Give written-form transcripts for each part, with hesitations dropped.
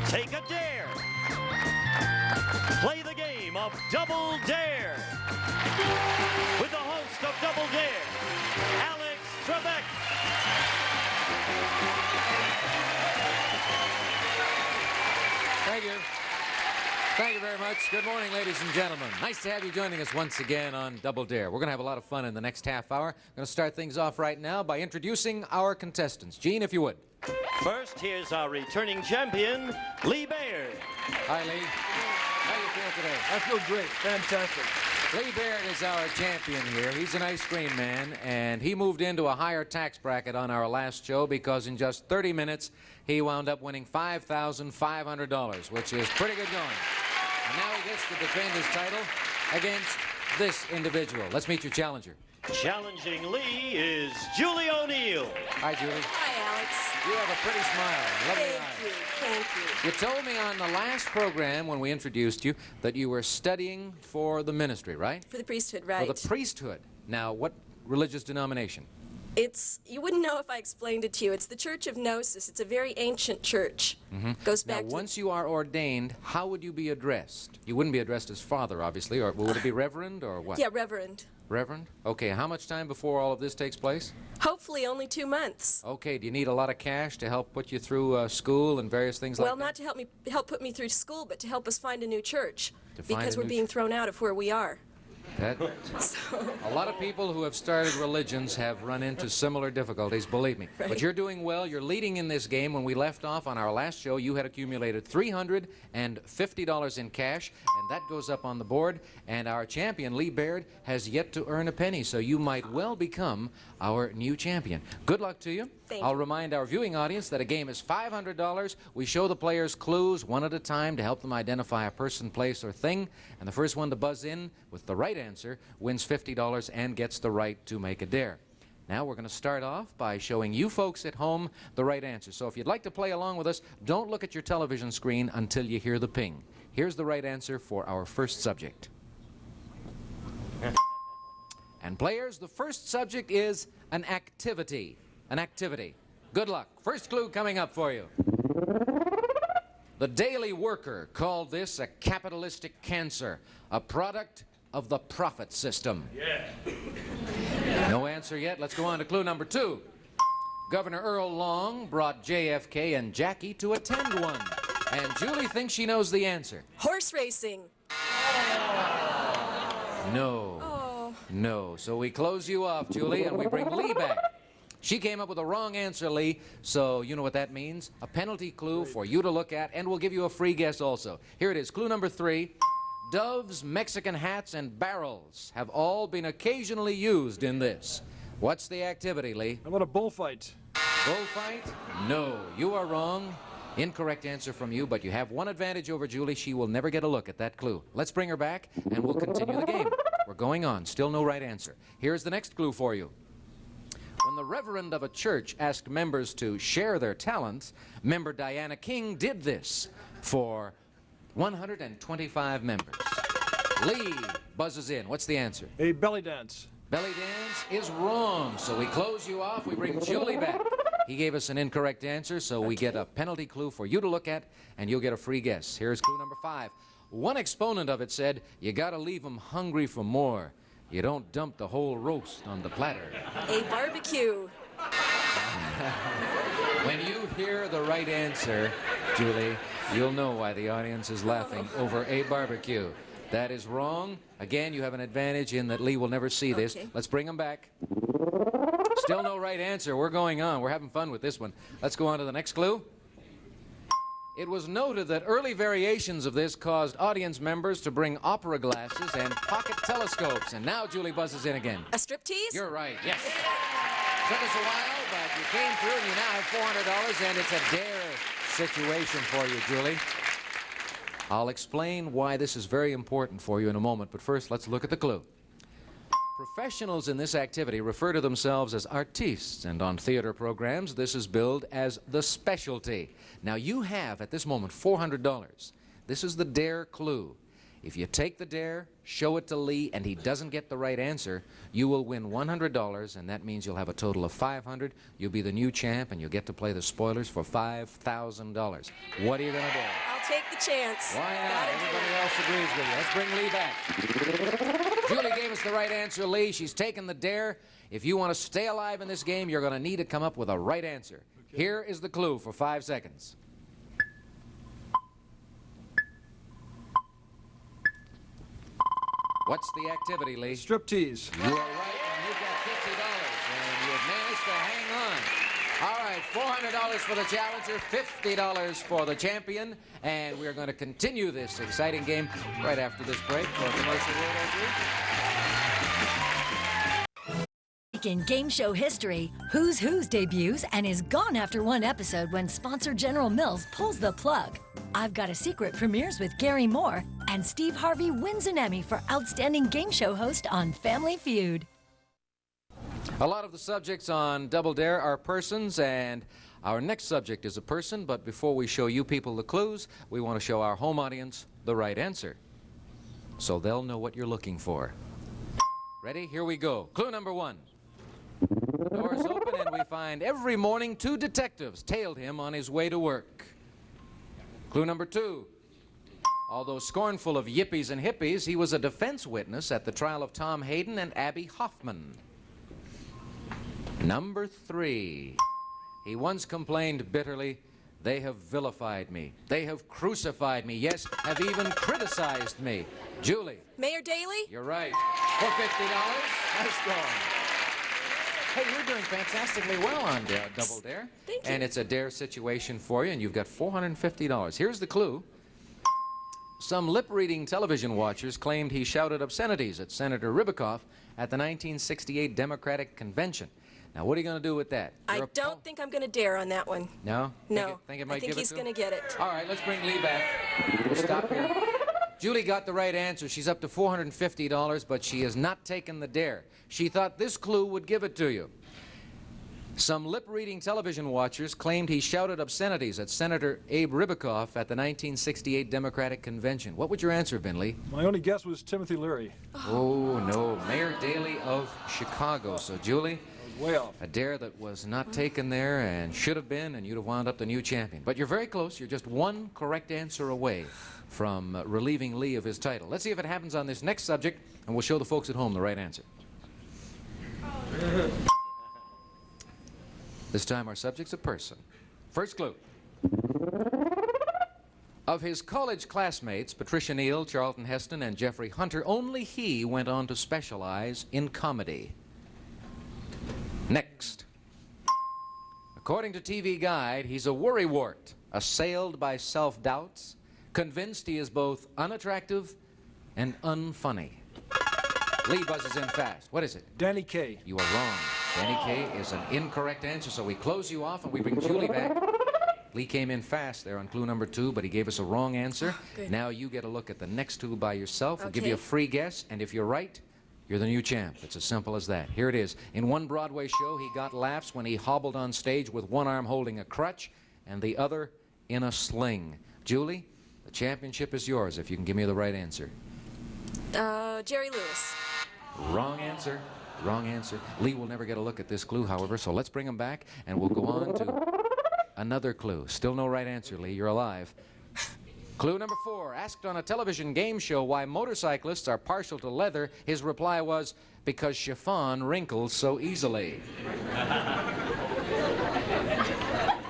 Take a dare. Play the game of Double Dare with the host of Double Dare, Alex Trebek. Thank you. Thank you very much. Good morning, ladies and gentlemen. Nice to have you joining us once again on Double Dare. We're going to have a lot of fun in the next half hour. I'm going to start things off right now by introducing our contestants. Gene, if you would. First, here's our returning champion, Lee Baird. Hi, Lee. How you feel today? I feel great. Fantastic. Lee Baird is our champion here. He's an ice cream man, and he moved into a higher tax bracket on our last show because in just 30 minutes, he wound up winning $5,500, which is pretty good going. And now he gets to defend his title against this individual. Let's meet your challenger. Challenging Lee is Julie O'Neill. Hi, Julie. Hi, Alex. You have a pretty smile. Lovely eyes. Thank you. Thank you. You told me on the last program when we introduced you that you were studying for the ministry, right? For the priesthood, right? For the priesthood. Now, what religious denomination? You wouldn't know if I explained it to you. It's the Church of Gnosis. It's a very ancient church. Goes back Now, to... once you are ordained, how would you be addressed? You wouldn't be addressed as father, obviously, or would it be reverend, or what? Yeah, Reverend. Reverend? Okay, how much time before all of this takes place? Hopefully only 2 months. Okay, do you need a lot of cash to help put you through school and various things like Well, that? not to help put me through school, but to help us find a new church. To find Because a we're new being thrown out of where we are. So, A lot of people who have started religions have run into similar difficulties, believe me. Right. But you're doing well. You're leading in this game. When we left off on our last show, you had accumulated $350 in cash, and that goes up on the board. And our champion, Lee Baird, has yet to earn a penny, so you might well become our new champion. Good luck to you. Thank I'll you. remind our viewing audience that a game is $500. We show the players clues one at a time to help them identify a person, place, or thing. And the first one to buzz in with the right answer wins $50 and gets the right to make a dare. Now we're going to start off by showing you folks at home the right answer. So if you'd like to play along with us, don't look at your television screen until you hear the ping. Here's the right answer for our first subject. And players, the first subject is an activity. An activity. Good luck. First clue coming up for you. The Daily Worker called this a capitalistic cancer, a product of the profit system. Yeah. No answer yet. Let's go on to clue number 2. Governor Earl Long brought JFK and Jackie to attend one. And Julie thinks she knows the answer. horse racing. No. Oh. No. So we close you off, Julie, and we bring Lee back. She came up with the wrong answer, Lee, so you know what that means. A penalty clue for you to look at, and we'll give you a free guess also. Here it is, clue number 3. Doves, Mexican hats, and barrels have all been occasionally used in this. What's the activity, Lee? How about a bullfight? Bullfight? No, you are wrong. Incorrect answer from you, but you have one advantage over Julie. She will never get a look at that clue. Let's bring her back, and we'll continue the game. We're going on. Still no right answer. Here's the next clue for you. When the reverend of a church asked members to share their talents, member Diana King did this for 125 members. Lee buzzes in. What's the answer? A belly dance. Belly dance is wrong, so we close you off. We bring Julie back. He gave us an incorrect answer, so we get a penalty clue for you to look at, and you'll get a free guess. Here's clue number 5. One exponent of it said, you gotta leave them hungry for more. You don't dump the whole roast on the platter. A barbecue. When you hear the right answer, Julie, you'll know why the audience is laughing over a barbecue. That is wrong. Again, you have an advantage in that Lee will never see this. Okay. Let's bring him back. Still no right answer. We're going on. We're having fun with this one. Let's go on to the next clue. It was noted that early variations of this caused audience members to bring opera glasses and pocket telescopes. And now Julie buzzes in again. A striptease? You're right, yes. Took us a while, but you came through and you now have $400, and it's a dare situation for you, Julie. I'll explain why this is very important for you in a moment, but first let's look at the clue. Professionals in this activity refer to themselves as artistes, and on theater programs this is billed as the specialty. Now you have at this moment $400. This is the dare clue. If you take the dare, show it to Lee, and he doesn't get the right answer, you will win $100, and that means you'll have a total of $500. You'll be the new champ, and you'll get to play the spoilers for $5,000. What are you going to do? I'll take the chance. Why not? Gotta do Everybody it. else agrees with you. Let's bring Lee back. Julie gave us the right answer, Lee. She's taken the dare. If you want to stay alive in this game, you're going to need to come up with a right answer. Okay. Here is the clue for 5 seconds. What's the activity, Lee? Striptease. You are right, and you've got $50, and you've managed to hang on. All right, $400 for the challenger, $50 for the champion, and we're going to continue this exciting game right after this break for a commercial word or two. In game show history, Who's Who's debuts and is gone after one episode when sponsor General Mills pulls the plug. I've Got a Secret premieres with Gary Moore, and Steve Harvey wins an Emmy for Outstanding Game Show Host on Family Feud. A lot of the subjects on Double Dare are persons, and our next subject is a person, but before we show you people the clues, we want to show our home audience the right answer, so they'll know what you're looking for. Ready? Here we go. Clue number 1. The doors open and we find every morning 2 detectives tailed him on his way to work. Clue number 2. Although scornful of yippies and hippies, he was a defense witness at the trial of Tom Hayden and Abby Hoffman. Number 3. He once complained bitterly, "They have vilified me. They have crucified me. Yes, have even criticized me." Julie. Mayor Daley? You're right. For $50. Nice going. Hey, you're doing fantastically well on Double Dare. Thank you. And it's a dare situation for you, and you've got $450. Here's the clue. Some lip-reading television watchers claimed he shouted obscenities at Senator Ribicoff at the 1968 Democratic Convention. Now, what are you going to do with that? I don't think I'm going to dare on that one. No? No. Think it might I think give it he's to going him? to get it. All right, let's bring Lee back. We'll stop here. Julie got the right answer. She's up to $450, but she has not taken the dare. She thought this clue would give it to you. Some lip-reading television watchers claimed he shouted obscenities at Senator Abe Ribicoff at the 1968 Democratic Convention. What would your answer have been, Lee? My only guess was Timothy Leary. Oh, no. Mayor Daley of Chicago. So, Julie, I was way off. a dare that was not taken there and should have been, and you'd have wound up the new champion. But you're very close. You're just one correct answer away from relieving Lee of his title. Let's see if it happens on this next subject, and we'll show the folks at home the right answer. This time our subject's a person. First clue. Of his college classmates, Patricia Neal, Charlton Heston, and Jeffrey Hunter, only he went on to specialize in comedy. Next. According to TV Guide, he's a worrywart, assailed by self-doubts, convinced he is both unattractive and unfunny. Lee buzzes in fast. What is it? Danny Kaye. You are wrong. Danny Kaye is an incorrect answer, so we close you off and we bring Julie back. Lee came in fast there on clue number 2, but he gave us a wrong answer. Good. Now you get a look at the next 2 by yourself. We'll give you a Okay. free guess, and if you're right, you're the new champ. It's as simple as that. Here it is. In one Broadway show, he got laughs when he hobbled on stage with one arm holding a crutch and the other in a sling. Julie, the championship is yours if you can give me the right answer. Jerry Lewis. Wrong answer. Wrong answer. Lee will never get a look at this clue, however, so let's bring him back, and we'll go on to another clue. Still no right answer, Lee. You're alive. Clue number 4. Asked on a television game show why motorcyclists are partial to leather, his reply was, "Because chiffon wrinkles so easily."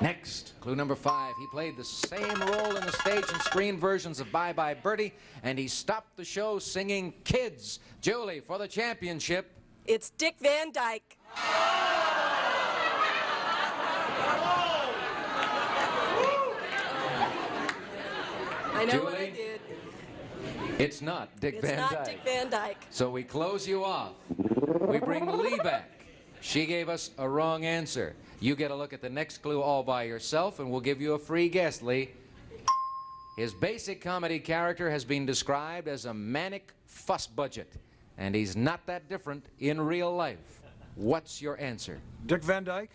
Next, clue number 5. He played the same role in the stage and screen versions of Bye Bye Birdie, and he stopped the show singing Kids. Julie, for the championship. It's Dick Van Dyke. I know what I Julie? did. It's not Dick It's Van not Dyke. Dick Van Dyke. So we close you off. We bring Lee back. She gave us a wrong answer. You get a look at the next clue all by yourself, and we'll give you a free guess, Lee. His basic comedy character has been described as a manic fuss budget, and he's not that different in real life. What's your answer? Dick Van Dyke.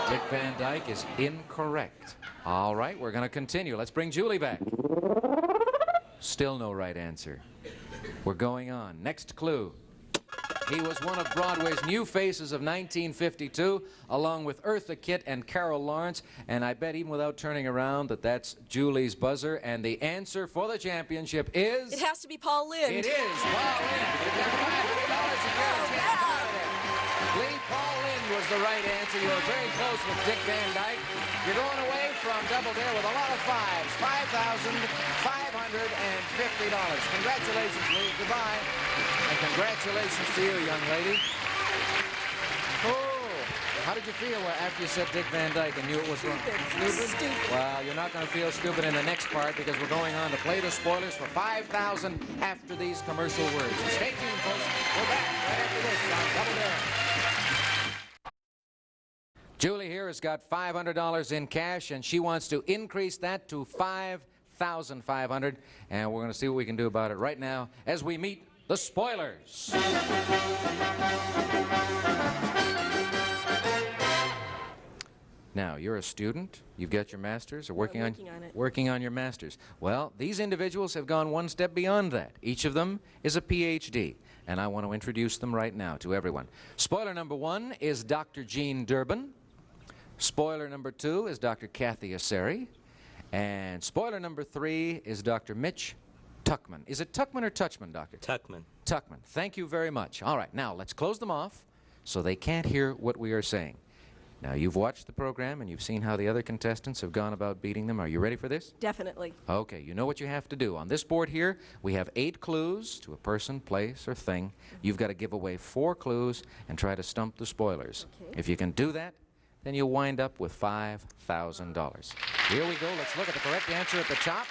Dick Van Dyke is incorrect. All right, we're going to continue. Let's bring Julie back. Still no right answer. We're going on. Next clue. He was one of Broadway's new faces of 1952, along with Eartha Kitt and Carol Lawrence. And I bet even without turning around that that's Julie's buzzer. And the answer for the championship is... It has to be Paul Lynde. It is Paul Lynde. You got $500 in guarantee. Lee, Paul Lynde was the right answer. You were very close with Dick Van Dyke. You're going away from Double Dare with a lot of fives. $5,550. Congratulations, Lee. Goodbye. And congratulations to you, young lady. Oh, how did you feel after you said Dick Van Dyke and knew it was wrong? Stupid. Well, you're not going to feel stupid in the next part because we're going on to play the spoilers for $5,000 after these commercial words. So stay tuned, folks. We're back right after this on Double Dare. Julie here has got $500 in cash, and she wants to increase that to $5,500. And we're going to see what we can do about it right now as we meet the spoilers. Now, you're a student. You've got your master's, or working on it. working on your master's. Well, these individuals have gone one step beyond that. Each of them is a PhD, and I want to introduce them right now to everyone. Spoiler number 1 is Dr. Jean Durbin. Spoiler number 2 is Dr. Kathy Asseri. And spoiler number 3 is Dr. Mitch Tuckman. Is it Tuckman or Touchman, Doctor? Tuckman. Tuckman. Thank you very much. All right, now let's close them off so they can't hear what we are saying. Now, you've watched the program and you've seen how the other contestants have gone about beating them. Are you ready for this? Definitely. Okay, you know what you have to do. On this board here, we have 8 clues to a person, place, or thing. You've got to give away 4 clues and try to stump the spoilers. Okay. If you can do that, then you'll wind up with $5,000. Here we go. Let's look at the correct answer at the top.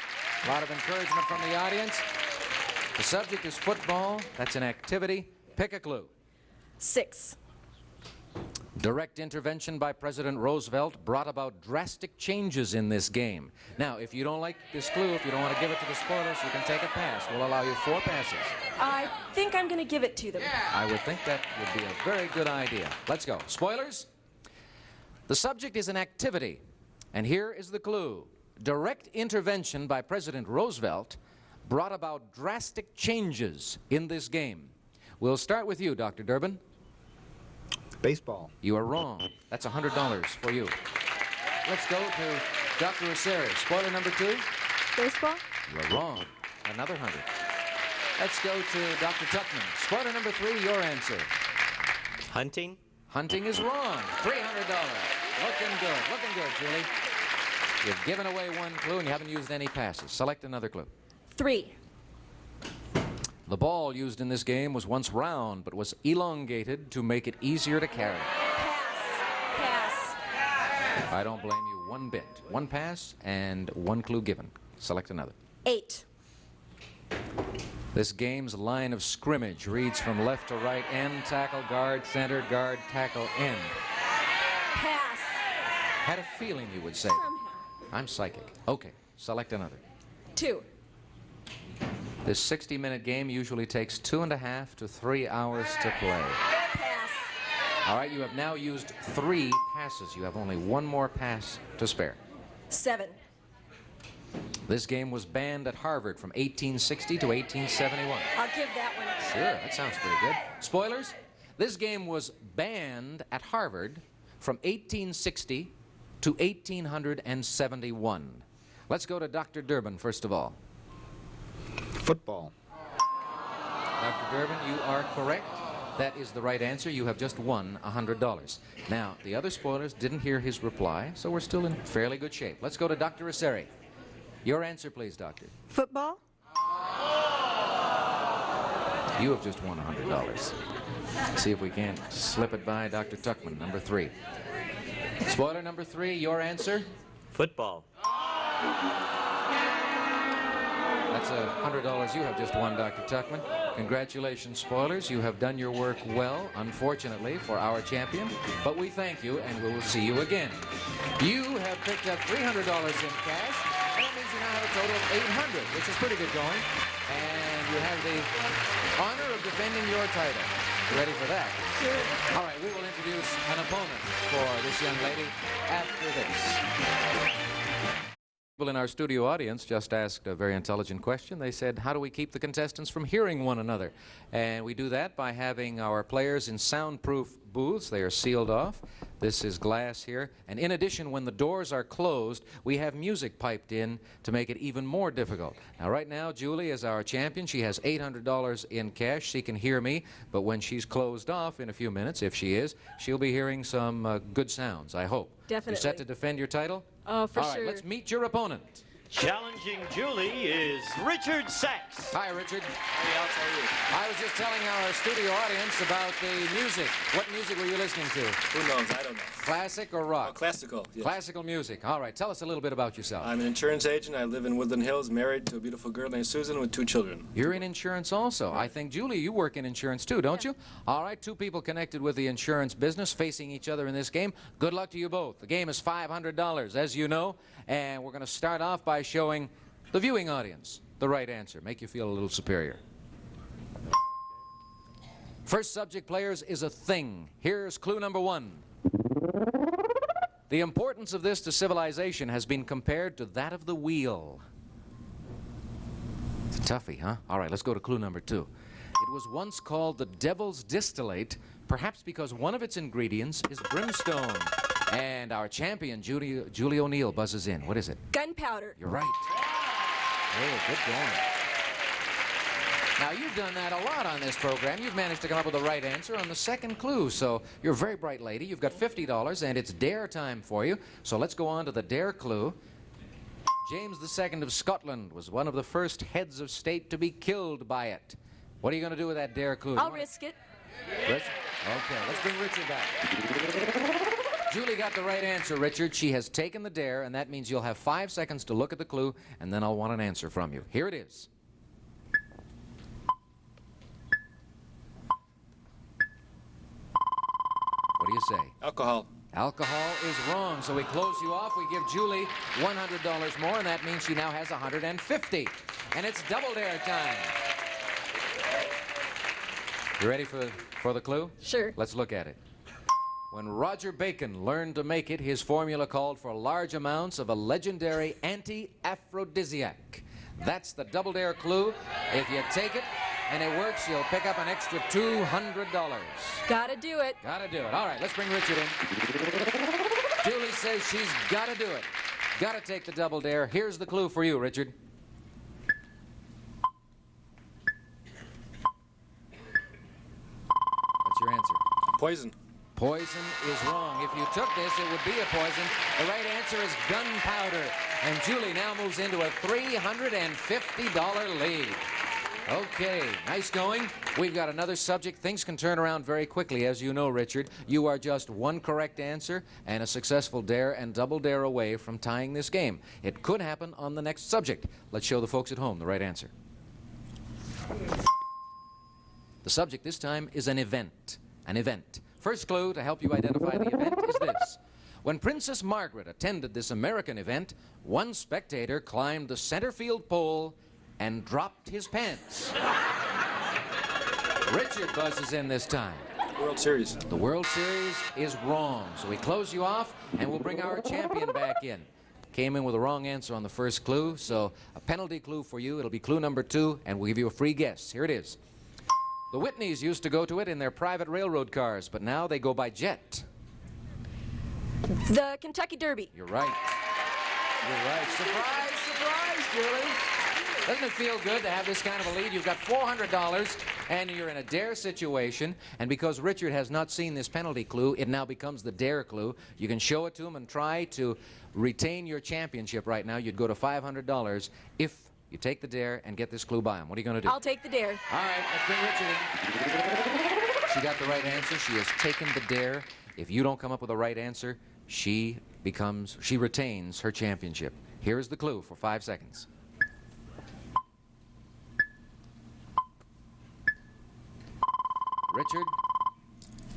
A lot of encouragement from the audience. The subject is football. That's an activity. Pick a clue. 6. Direct intervention by President Roosevelt brought about drastic changes in this game. Now, if you don't like this clue, if you don't want to give it to the spoilers, you can take a pass. We'll allow you 4 passes. I think I'm going to give it to them. I would think that would be a very good idea. Let's go. Spoilers? The subject is an activity, and here is the clue. Direct intervention by President Roosevelt brought about drastic changes in this game. We'll start with you, Dr. Durbin. Baseball. You are wrong. That's $100 for you. Let's go to Dr. Asseri. Spoiler number 2. Baseball? You are wrong. Another 100. Let's go to Dr. Tuckman. Spoiler number 3, your answer. Hunting. Hunting is wrong. $300. Looking good, Julie. You've given away 1 clue and you haven't used any passes. Select another clue. 3. The ball used in this game was once round, but was elongated to make it easier to carry. Pass. I don't blame you one bit. 1 pass and 1 clue given. Select another. 8. This game's line of scrimmage reads from left to right, end, tackle, guard, center, guard, tackle, end. Pass. Had a feeling you would say. Somehow. I'm psychic. Okay, select another. 2. This 60-minute game usually takes 2.5 to 3 hours to play. Pass. All right, you have now used 3 passes. You have only 1 more pass to spare. 7. This game was banned at Harvard from 1860 to 1871. I'll give that one. Sure, that sounds pretty good. Spoilers? This game was banned at Harvard from 1860 to 1871. Let's go to Dr. Durbin first of all. Football. Dr. Durbin, you are correct. That is the right answer. You have just won $100. Now, the other spoilers didn't hear his reply, so we're still in fairly good shape. Let's go to Dr. Asseri. Your answer, please, Doctor. Football? You have just won $100. See if we can't slip it by Dr. Tuckman, number 3. Spoiler number 3, your answer? Football. That's $100 you have just won, Dr. Tuckman. Congratulations, spoilers. You have done your work well, unfortunately, for our champion. But we thank you, and we will see you again. You have picked up $300 in cash. That means you now have a total of $800, which is pretty good going. And you have the honor of defending your title. You ready for that? Sure. All right, we will introduce an opponent for this young lady after this. People in our studio audience just asked a very intelligent question. They said, how do we keep the contestants from hearing one another? And we do that by having our players in soundproof booths. They are sealed off. This is glass here. And in addition, when the doors are closed, we have music piped in to make it even more difficult. Now, right now, Julie is our champion. She has $800 in cash. She can hear me, but when she's closed off in a few minutes, if she is, she'll be hearing some good sounds, I hope. Definitely. You set to defend your title? Oh, for All sure. right, let's meet your opponent. Challenging Julie is Richard Sachs. Hi, Richard. Hey, Alex, how are you? I was just telling our studio audience about the music. What music were you listening to? Who knows? I don't know. Classic or rock? Oh, classical. Yes. Classical music. All right, tell us a little bit about yourself. I'm an insurance agent. I live in Woodland Hills, married to a beautiful girl named Susan with 2 children. You're in insurance also. I think, Julie, you work in insurance too, don't you? All right, 2 people connected with the insurance business facing each other in this game. Good luck to you both. The game is $500, as you know, and we're going to start off by showing the viewing audience the right answer. Make you feel a little superior. First subject, players, is a thing. Here's clue number 1. The importance of this to civilization has been compared to that of the wheel. It's a toughie, huh? All right, let's go to clue number 2. It was once called the devil's distillate, perhaps because one of its ingredients is brimstone. And our champion, Julie O'Neill, buzzes in. What is it? Gunpowder. You're right. Hey, good going. Now, you've done that a lot on this program. You've managed to come up with the right answer on the second clue. So you're a very bright lady. You've got $50, and it's dare time for you. So let's go on to the dare clue. James II of Scotland was one of the first heads of state to be killed by it. What are you going to do with that dare clue? I'll risk it. Richard? Okay, let's bring Richard back. Julie got the right answer, Richard. She has taken the dare, and that means you'll have 5 seconds to look at the clue, and then I'll want an answer from you. Here it is. What do you say? Alcohol. Alcohol is wrong, so we close you off. We give Julie $100 more, and that means she now has $150. And it's double dare time. You ready for the clue? Sure. Let's look at it. When Roger Bacon learned to make it, his formula called for large amounts of a legendary anti-aphrodisiac. That's the double dare clue. If you take it and it works, you'll pick up an extra $200. Gotta do it. Gotta do it. All right, let's bring Richard in. Julie says she's gotta do it. Gotta take the double dare. Here's the clue for you, Richard. What's your answer? Poison. Poison is wrong. If you took this, it would be a poison. The right answer is gunpowder. And Julie now moves into a $350 lead. Okay, nice going. We've got another subject. Things can turn around very quickly, as you know, Richard. You are just 1 correct answer and a successful dare and double dare away from tying this game. It could happen on the next subject. Let's show the folks at home the right answer. The subject this time is an event. An event. First clue to help you identify the event is this. When Princess Margaret attended this American event, one spectator climbed the center field pole and dropped his pants. Richard buzzes in this time. World Series. The World Series is wrong, so we close you off, and we'll bring our champion back in. Came in with a wrong answer on the first clue, so a penalty clue for you. It'll be clue number 2, and we'll give you a free guess. Here it is. The Whitneys used to go to it in their private railroad cars, but now they go by jet. The Kentucky Derby. You're right. You're right. Surprise, surprise, Julie. Doesn't it feel good to have this kind of a lead? You've got $400, and you're in a dare situation, and because Richard has not seen this penalty clue, it now becomes the dare clue. You can show it to him and try to retain your championship right now. You'd go to $500 if you take the dare and get this clue by him. What are you going to do? I'll take the dare. All right, let's bring Richard in. She got the right answer. She has taken the dare. If you don't come up with the right answer, she retains her championship. Here's the clue for 5 seconds. Richard?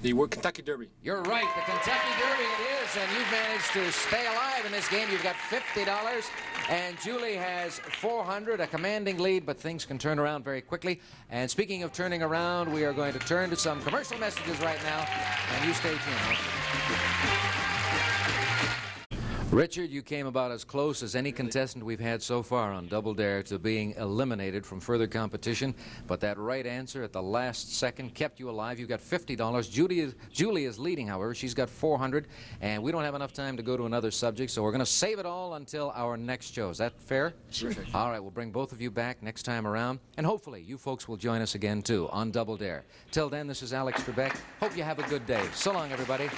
The Kentucky Derby. You're right, the Kentucky Derby it is, and you've managed to stay alive in this game. You've got $50, and Julie has $400, a commanding lead, but things can turn around very quickly. And speaking of turning around, we are going to turn to some commercial messages right now, and you stay tuned. Richard, you came about as close as any contestant we've had so far on Double Dare to being eliminated from further competition, but that right answer at the last second kept you alive. You got $50. Julie is leading, however. She's got $400, and we don't have enough time to go to another subject, so we're going to save it all until our next show. Is that fair? Sure. All right, we'll bring both of you back next time around, and hopefully you folks will join us again, too, on Double Dare. Till then, this is Alex Trebek. Hope you have a good day. So long, everybody.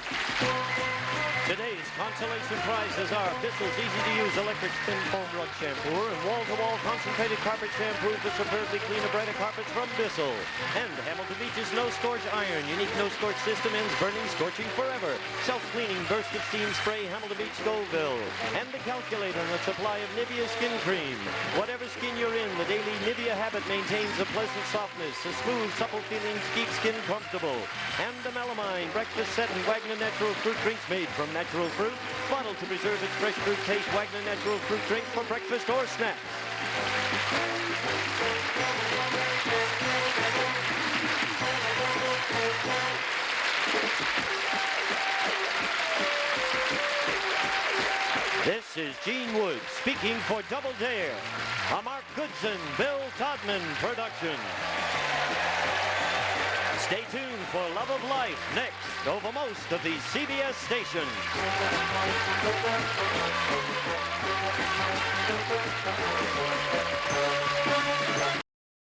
Today's consolation prizes are Bissell's easy-to-use electric spin foam rug shampoo and wall-to-wall concentrated carpet shampoo for superbly clean and brighter carpets from Bissell. And Hamilton Beach's no-scorch iron. Unique no-scorch system ends burning, scorching forever. Self-cleaning burst of steam spray Hamilton Beach Goldville. And the calculator and a supply of Nivea skin cream. Whatever skin you're in, the daily Nivea habit maintains a pleasant softness, a smooth, supple feeling to keep skin comfortable. And the Melamine breakfast set and Wagner natural fruit drinks made from natural fruit, bottled to preserve its fresh fruit taste. Wagner natural fruit drink for breakfast or snack. This is Gene Wood speaking for Double Dare, a Mark Goodson, Bill Todman production. Stay tuned for Love of Life next over most of these CBS stations.